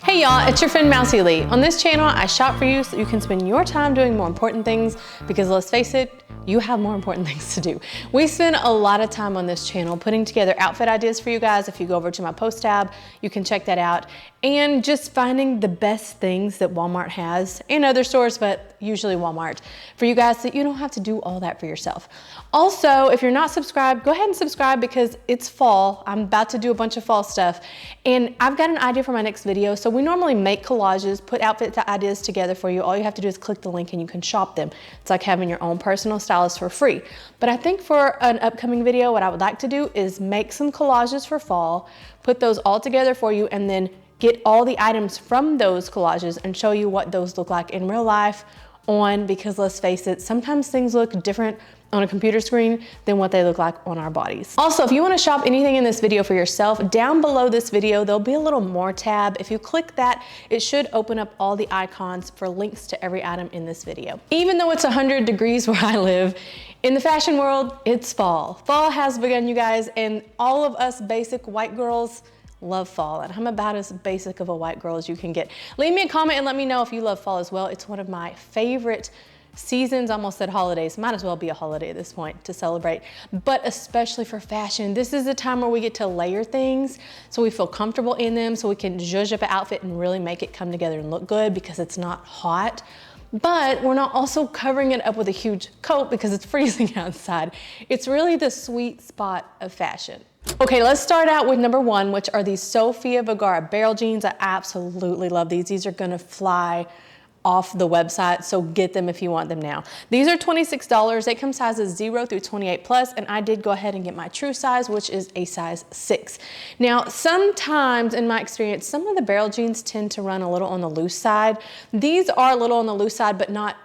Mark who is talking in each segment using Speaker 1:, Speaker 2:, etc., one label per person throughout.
Speaker 1: Hey y'all, it's your friend MousyLeigh. On this channel, I shop for you so you can spend your time doing more important things because let's face it, you have more important things to do. We spend a lot of time on this channel putting together outfit ideas for you guys. If you go over to my post tab, you can check that out. And just finding the best things that Walmart has and other stores, but usually Walmart, for you guys so you don't have to do all that for yourself. Also, if you're not subscribed, go ahead and subscribe because it's fall. I'm about to do a bunch of fall stuff and I've got an idea for my next video. So we normally make collages, put outfit ideas together for you. All you have to do is click the link and you can shop them. It's like having your own personal stylist for free. But I think for an upcoming video, what I would like to do is make some collages for fall, put those all together for you, and then get all the items from those collages and show you what those look like in real life because let's face it, sometimes things look different on a computer screen than what they look like on our bodies. Also, if you want to shop anything in this video for yourself, down below this video, there'll be a little more tab. If you click that, it should open up all the icons for links to every item in this video. Even though it's 100 degrees where I live, in the fashion world, it's fall. Fall has begun, you guys, and all of us basic white girls love fall, and I'm about as basic of a white girl as you can get. Leave me a comment and let me know if you love fall as well. It's one of my favorite seasons, almost said holidays, might as well be a holiday at this point to celebrate, but especially for fashion. This is the time where we get to layer things so we feel comfortable in them, so we can zhuzh up an outfit and really make it come together and look good because it's not hot. But we're not also covering it up with a huge coat because it's freezing outside. It's really the sweet spot of fashion. Okay, let's start out with number one, which are these Sofia Vergara barrel jeans. I absolutely love these. These are gonna fly off the website, so get them if you want them now. These are $26. They come sizes 0 through 28 plus, and I did go ahead and get my true size, which is a size 6. Now, sometimes in my experience, some of the barrel jeans tend to run a little on the loose side. These are a little on the loose side, but not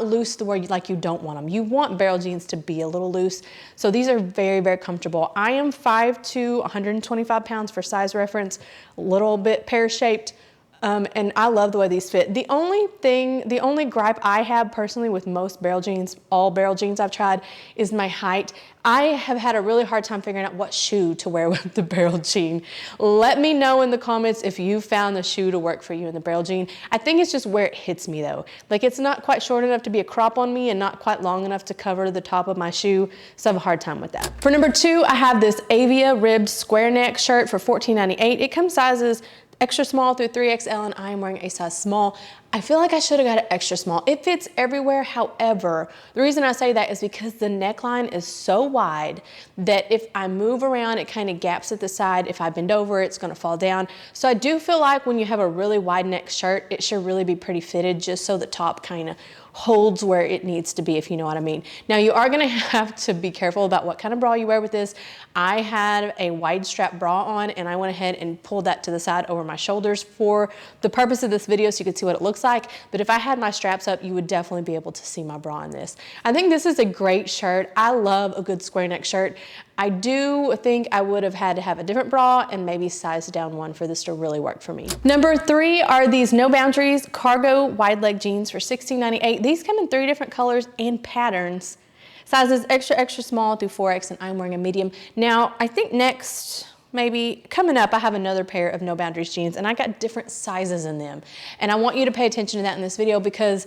Speaker 1: loose the way you don't want them. You want barrel jeans to be a little loose. So these are very, very comfortable. I am 5'2", 125 pounds for size reference, a little bit pear-shaped. And I love the way these fit. The only gripe I have personally with most barrel jeans, all barrel jeans I've tried, is my height. I have had a really hard time figuring out what shoe to wear with the barrel jean. Let me know in the comments if you found the shoe to work for you in the barrel jean. I think it's just where it hits me though. Like it's not quite short enough to be a crop on me and not quite long enough to cover the top of my shoe, so I have a hard time with that. For number two, I have this Avia ribbed square neck shirt for $14.98. It comes sizes extra small through 3XL, and I am wearing a size small. I feel like I should have got an extra small. It fits everywhere. However, the reason I say that is because the neckline is so wide that if I move around, it kind of gaps at the side. If I bend over, it's going to fall down. So I do feel like when you have a really wide neck shirt, it should really be pretty fitted just so the top kind of holds where it needs to be, if you know what I mean. Now you are gonna have to be careful about what kind of bra you wear with this. I had a wide strap bra on and I went ahead and pulled that to the side over my shoulders for the purpose of this video so you could see what it looks like. But if I had my straps up, you would definitely be able to see my bra in this. I think this is a great shirt. I love a good square neck shirt. I do think I would have had to have a different bra and maybe size down one for this to really work for me. Number three are these No Boundaries cargo wide leg jeans for $16.98. These come in 3 different colors and patterns. Sizes extra, extra small through 4X, and I'm wearing a medium. Now, I think next, maybe coming up, I have another pair of No Boundaries jeans and I got different sizes in them. And I want you to pay attention to that in this video because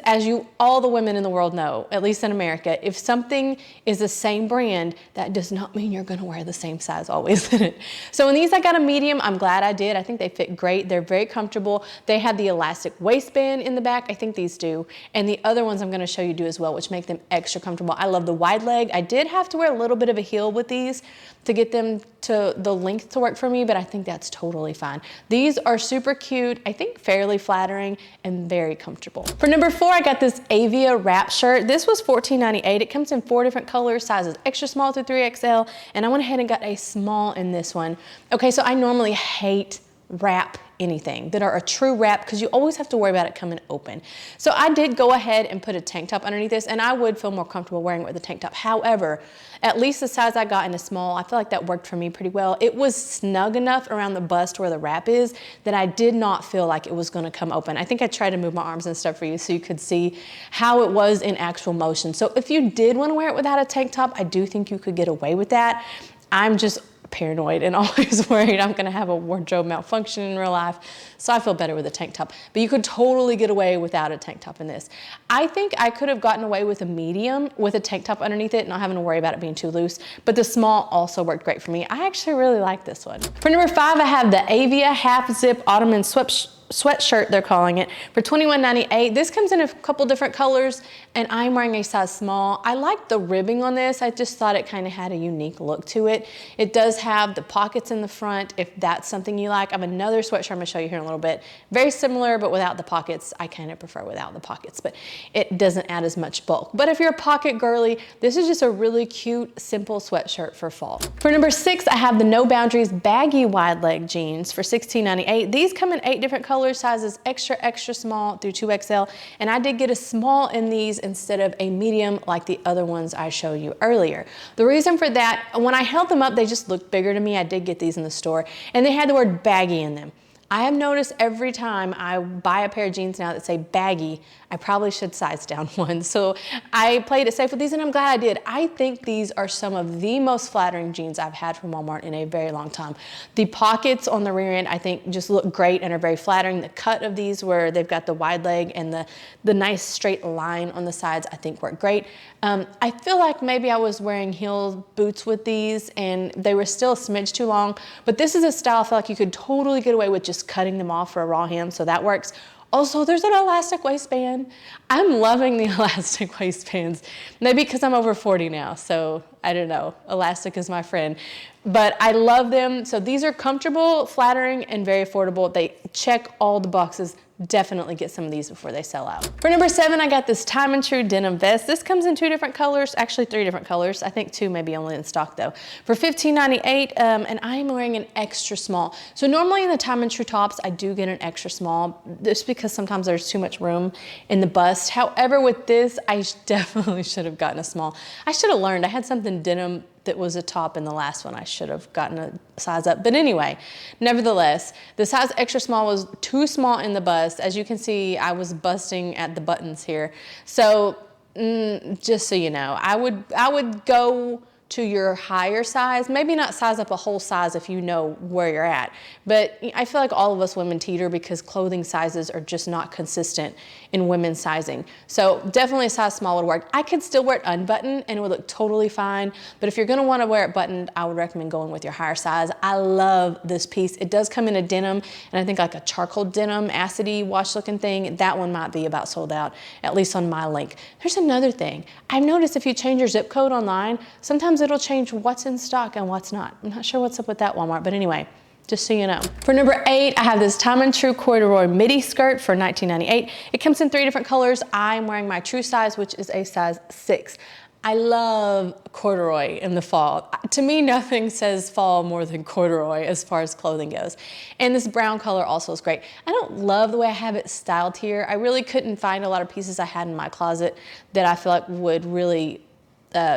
Speaker 1: as all the women in the world know, at least in America, if something is the same brand, that does not mean you're gonna wear the same size always in it. So in these, I got a medium. I'm glad I did. I think they fit great. They're very comfortable. They have the elastic waistband in the back. I think these do. And the other ones I'm gonna show you do as well, which make them extra comfortable. I love the wide leg. I did have to wear a little bit of a heel with these to get them to the length to work for me, but I think that's totally fine. These are super cute, I think fairly flattering and very comfortable. For number four, I got this Avia wrap shirt. This was $14.98. It comes in 4 different colors, sizes extra small through 3XL, and I went ahead and got a small in this one. Okay, so I normally hate wrap anything that are a true wrap because you always have to worry about it coming open. So I did go ahead and put a tank top underneath this, and I would feel more comfortable wearing it with a tank top. However, at least the size I got in a small, I feel like that worked for me pretty well. It was snug enough around the bust where the wrap is that I did not feel like it was going to come open. I think I tried to move my arms and stuff for you so you could see how it was in actual motion. So if you did want to wear it without a tank top, I do think you could get away with that. I'm just paranoid and always worried I'm gonna have a wardrobe malfunction in real life. So I feel better with a tank top. But you could totally get away without a tank top in this. I think I could have gotten away with a medium with a tank top underneath it, not having to worry about it being too loose. But the small also worked great for me. I actually really like this one. For number 5, I have the Avia half zip Ottoman sweatshirt, they're calling it, for $21.98. This comes in a couple different colors, and I'm wearing a size small. I like the ribbing on this. I just thought it kind of had a unique look to it. It does have the pockets in the front, if that's something you like. I have another sweatshirt I'm gonna show you here in a little bit. Very similar, but without the pockets. I kind of prefer without the pockets, but it doesn't add as much bulk. But if you're a pocket girly, this is just a really cute, simple sweatshirt for fall. For number 6, I have the No Boundaries baggy wide leg jeans for $16.98. These come in 8 different colors, sizes extra, extra small through 2XL. And I did get a small in these instead of a medium like the other ones I showed you earlier. The reason for that, when I held them up, they just looked bigger to me. I did get these in the store, and they had the word baggy in them. I have noticed every time I buy a pair of jeans now that say baggy, I probably should size down one. So I played it safe with these, and I'm glad I did. I think these are some of the most flattering jeans I've had from Walmart in a very long time. The pockets on the rear end, I think, just look great and are very flattering. The cut of these, where they've got the wide leg and the nice straight line on the sides, I think work great. I feel like maybe I was wearing heel boots with these and they were still a smidge too long, but this is a style I feel like you could totally get away with just cutting them off for a raw hem, so that works. Also, there's an elastic waistband. I'm loving the elastic waistbands. Maybe because I'm over 40 now, so I don't know. Elastic is my friend. But I love them. So these are comfortable, flattering, and very affordable. They check all the boxes. Definitely get some of these before they sell out. For number 7, I got this Time and True denim vest. This comes in 2 different colors, actually 3 different colors. I think 2 maybe only in stock though. For $15.98, and I'm wearing an extra small. So normally in the Time and True tops, I do get an extra small, just because sometimes there's too much room in the bust. However, with this, I definitely should have gotten a small. I should have learned. I had something denim that was a top in the last one. I should have gotten a size up. But anyway, nevertheless, the size extra small was too small in the bust. As you can see, I was busting at the buttons here. So just so you know, I would go to your higher size, maybe not size up a whole size if you know where you're at. But I feel like all of us women teeter because clothing sizes are just not consistent in women's sizing. So definitely a size small would work. I could still wear it unbuttoned and it would look totally fine. But if you're gonna wanna wear it buttoned, I would recommend going with your higher size. I love this piece. It does come in a denim, and I think like a charcoal denim, acidy wash looking thing. That one might be about sold out, at least on my link. There's another thing. I've noticed if you change your zip code online, sometimes it'll change what's in stock and what's not. I'm not sure what's up with that, Walmart, but anyway, just so you know. For number 8, I have this Time and True corduroy midi skirt for $19.98. It comes in 3 different colors. I'm wearing my true size, which is a size 6. I love corduroy in the fall. To me, nothing says fall more than corduroy as far as clothing goes. And this brown color also is great. I don't love the way I have it styled here. I really couldn't find a lot of pieces I had in my closet that I feel like would really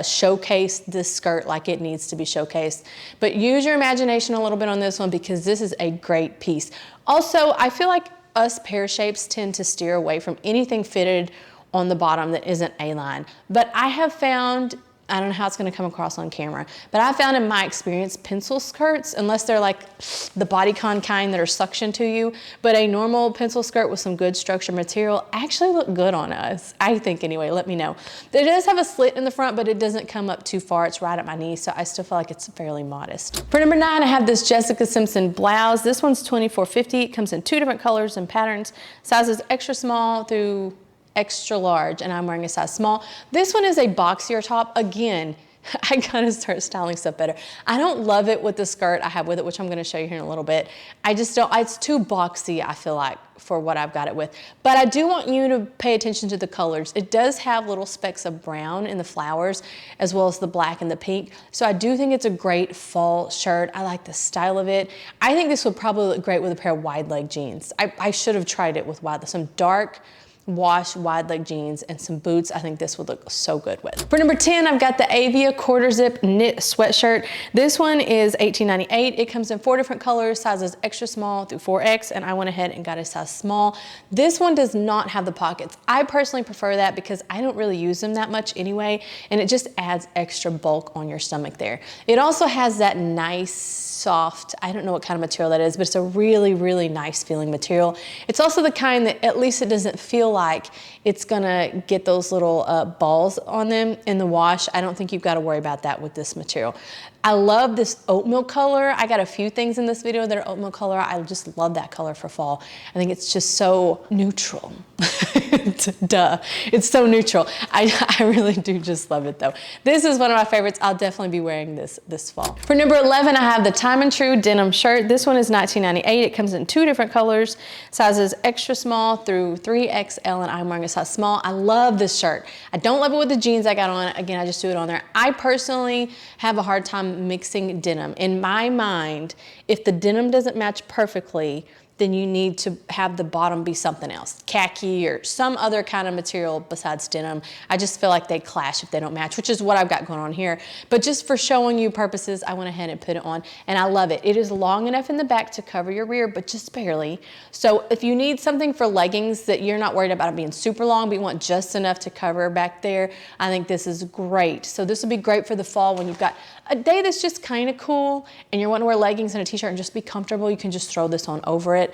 Speaker 1: showcase this skirt like it needs to be showcased. But use your imagination a little bit on this one because this is a great piece. Also, I feel like us pear shapes tend to steer away from anything fitted on the bottom that isn't A-line. But I have found, I don't know how it's gonna come across on camera, but I found in my experience pencil skirts, unless they're like the bodycon kind that are suction to you, but a normal pencil skirt with some good structured material actually look good on us. I think anyway, let me know. It does have a slit in the front, but it doesn't come up too far. It's right at my knee, so I still feel like it's fairly modest. For number 9, I have this Jessica Simpson blouse. This one's $24.50. It comes in 2 different colors and patterns. Sizes extra small through extra large, and I'm wearing a size small. This one is a boxier top. Again, I gotta start styling stuff better. I don't love it with the skirt I have with it, which I'm gonna show you here in a little bit. I just don't, it's too boxy, I feel like, for what I've got it with. But I do want you to pay attention to the colors. It does have little specks of brown in the flowers, as well as the black and the pink. So I do think it's a great fall shirt. I like the style of it. I think this would probably look great with a pair of wide leg jeans. I should have tried it with some dark, wash wide leg jeans and some boots, I think this would look so good with. For number 10, I've got the Avia quarter zip knit sweatshirt. This one is $18.98. It comes in 4 different colors, sizes extra small through 4X, and I went ahead and got a size small. This one does not have the pockets. I personally prefer that because I don't really use them that much anyway, and it just adds extra bulk on your stomach there. It also has that nice, soft, I don't know what kind of material that is, but it's a really, really nice feeling material. It's also the kind that at least it doesn't feel like it's gonna get those little balls on them in the wash. I don't think you've got to worry about that with this material. I love this oatmeal color. I got a few things in this video that are oatmeal color. I just love that color for fall. I think it's just so neutral. Duh, it's so neutral. I really do just love it though. This is one of my favorites. I'll definitely be wearing this fall. For number 11, I have the Time and True denim shirt. This one is $19.98. It comes in 2 different colors, sizes extra small through 3XL, and I'm wearing a size small. I love this shirt. I don't love it with the jeans I got on. Again, I just threw it on there. I personally have a hard time mixing denim. In my mind, if the denim doesn't match perfectly, then you need to have the bottom be something else, khaki or some other kind of material besides denim. I just feel like they clash if they don't match, which is what I've got going on here. But just for showing you purposes, I went ahead and put it on, and I love it. It is long enough in the back to cover your rear, but just barely. So if you need something for leggings that you're not worried about it being super long, but you want just enough to cover back there, I think this is great. So this would be great for the fall when you've got a day that's just kind of cool and you're wanting to wear leggings and a t-shirt and just be comfortable. You can just throw this on over it.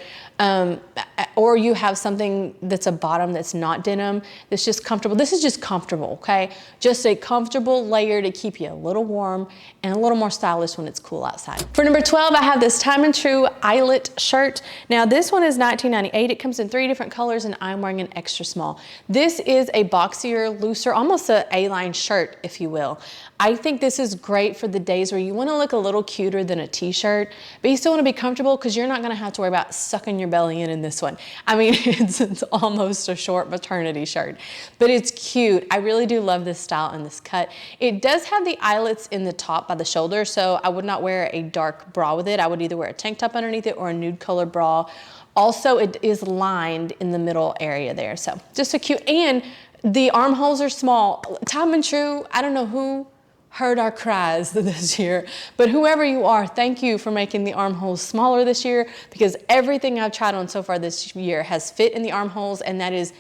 Speaker 1: Or you have something that's a bottom that's not denim, that's just comfortable. This is just comfortable, okay? Just a comfortable layer to keep you a little warm and a little more stylish when it's cool outside. For number 12, I have this Time and True eyelet shirt. Now this one is $19.98. It comes in 3 different colors and I'm wearing an extra small. This is a boxier, looser, almost a A-line shirt, if you will. I think this is great for the days where you want to look a little cuter than a t-shirt, but you still want to be comfortable because you're not going to have to worry about sucking your belly in this one. I mean, it's almost a short maternity shirt, but it's cute. I really do love this style and this cut. It does have the eyelets in the top by the shoulder, so I would not wear a dark bra with it. I would either wear a tank top underneath it or a nude color bra. Also, it is lined in the middle area there, so just so cute. And the armholes are small. Time and True, I don't know who heard our cries this year, but whoever you are, thank you for making the armholes smaller this year, because everything I've tried on so far this year has fit in the armholes, and that is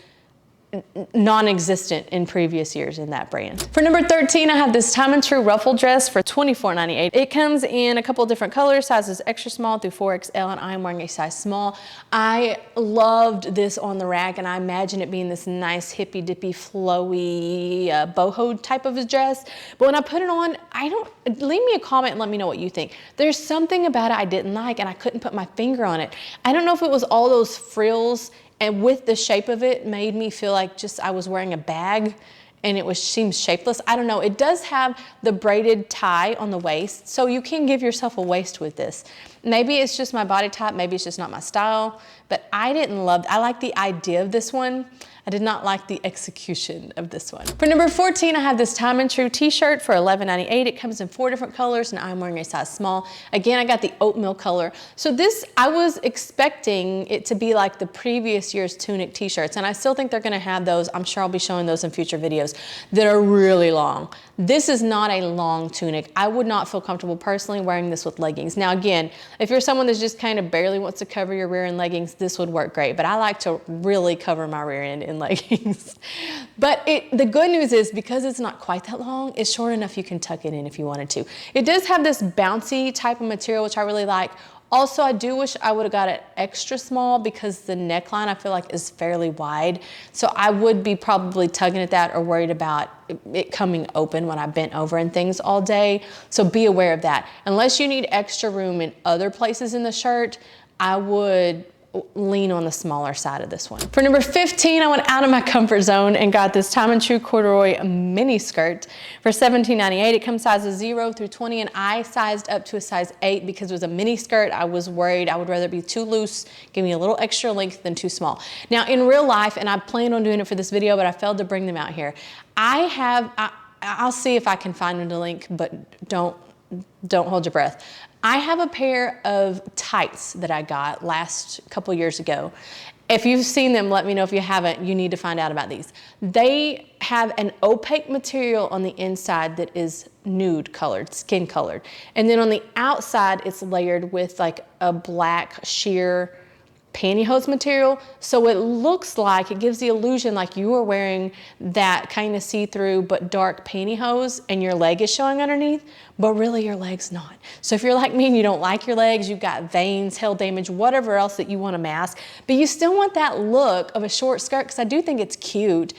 Speaker 1: non-existent in previous years in that brand. For number 13, I have this Time and True ruffle dress for $24.98. It comes in a couple of different colors, sizes extra small through 4XL, and I'm wearing a size small. I loved this on the rack, and I imagine it being this nice hippy dippy flowy boho type of a dress. But when I put it on, leave me a comment and let me know what you think. There's something about it I didn't like, and I couldn't put my finger on it. I don't know if it was all those frills, and with the shape of it made me feel like just I was wearing a bag and it seems shapeless. I don't know. It does have the braided tie on the waist, so you can give yourself a waist with this. Maybe it's just my body type, maybe it's just not my style, but I like the idea of this one. I did not like the execution of this one. For number 14, I have this Time and True t-shirt for $11.98. It comes in 4 different colors and I'm wearing a size small. Again, I got the oatmeal color. So this, I was expecting it to be like the previous year's tunic t-shirts, and I still think they're gonna have those. I'm sure I'll be showing those in future videos that are really long. This is not a long tunic. I would not feel comfortable personally wearing this with leggings. Now again, if you're someone that's just kind of barely wants to cover your rear in leggings, this would work great, but I like to really cover my rear end in leggings. But the good news is, because it's not quite that long, it's short enough you can tuck it in if you wanted to. It does have this bouncy type of material, which I really like. Also, I do wish I would have got it extra small because the neckline I feel like is fairly wide. So I would be probably tugging at that or worried about it coming open when I bent over and things all day. So be aware of that. Unless you need extra room in other places in the shirt, I would lean on the smaller side of this one. For number 15, I went out of my comfort zone and got this Time and True corduroy mini skirt for $17.98. It comes sizes 0 through 20, and I sized up to a size 8 because it was a mini skirt. I was worried I would rather be too loose, give me a little extra length, than too small. Now in real life, and I planned on doing it for this video, but I failed to bring them out here. I'll see if I can find the link, but don't hold your breath. I have a pair of tights that I got last couple years ago, If you've seen them, let me know. If you haven't, you need to find out about these. They have an opaque material on the inside that is nude colored, skin colored. And then on the outside, it's layered with like a black sheer pantyhose material. So it looks like, it gives the illusion like you are wearing that kind of see-through but dark pantyhose and your leg is showing underneath, but really your leg's not. So if you're like me and you don't like your legs, you've got veins, hair damage, whatever else that you want to mask, but you still want that look of a short skirt, because I do think it's cute.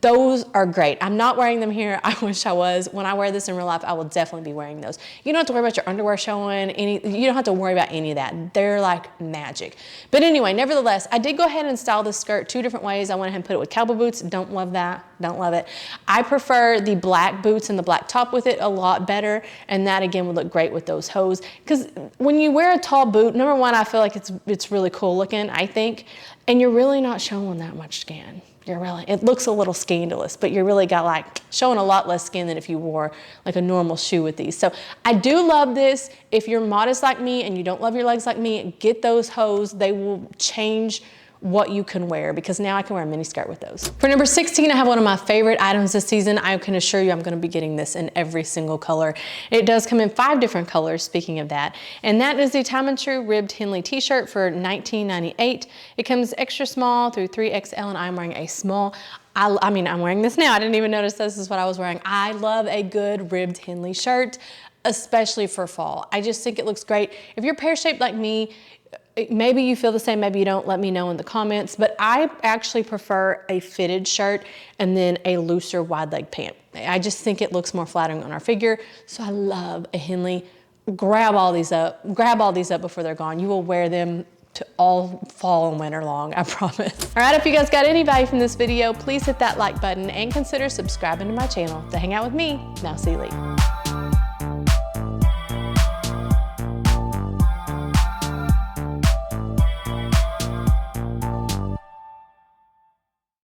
Speaker 1: Those are great. I'm not wearing them here. I wish I was. When I wear this in real life, I will definitely be wearing those. You don't have to worry about your underwear showing. You don't have to worry about any of that. They're like magic. But anyway, nevertheless, I did go ahead and style this skirt 2 different ways. I went ahead and put it with cowboy boots. Don't love that. Don't love it. I prefer the black boots and the black top with it a lot better. And that again would look great with those hose. Because when you wear a tall boot, number one, I feel like it's really cool looking, I think. And you're really not showing that much skin. It looks a little scandalous, but you're really got like showing a lot less skin than if you wore like a normal shoe with these. So I do love this. If you're modest like me and you don't love your legs like me, get those hose. They will change what you can wear, because now I can wear a mini skirt with those. For number 16, I have one of my favorite items this season. I can assure you I'm gonna be getting this in every single color. It does come in 5 different colors, speaking of that. And that is the Time and True Ribbed Henley t-shirt for $19.98. It comes extra small through 3XL, and I'm wearing a small. I mean, I'm wearing this now. I didn't even notice this is what I was wearing. I love a good ribbed Henley shirt, especially for fall. I just think it looks great. If you're pear-shaped like me, maybe you feel the same, maybe you don't, let me know in the comments, but I actually prefer a fitted shirt and then a looser wide leg pant. I just think it looks more flattering on our figure, so I love a Henley. Grab all these up before they're gone. You will wear them to all fall and winter long, I promise. All right, if you guys got any value from this video, please hit that like button and consider subscribing to my channel to hang out with me, MousyLeigh.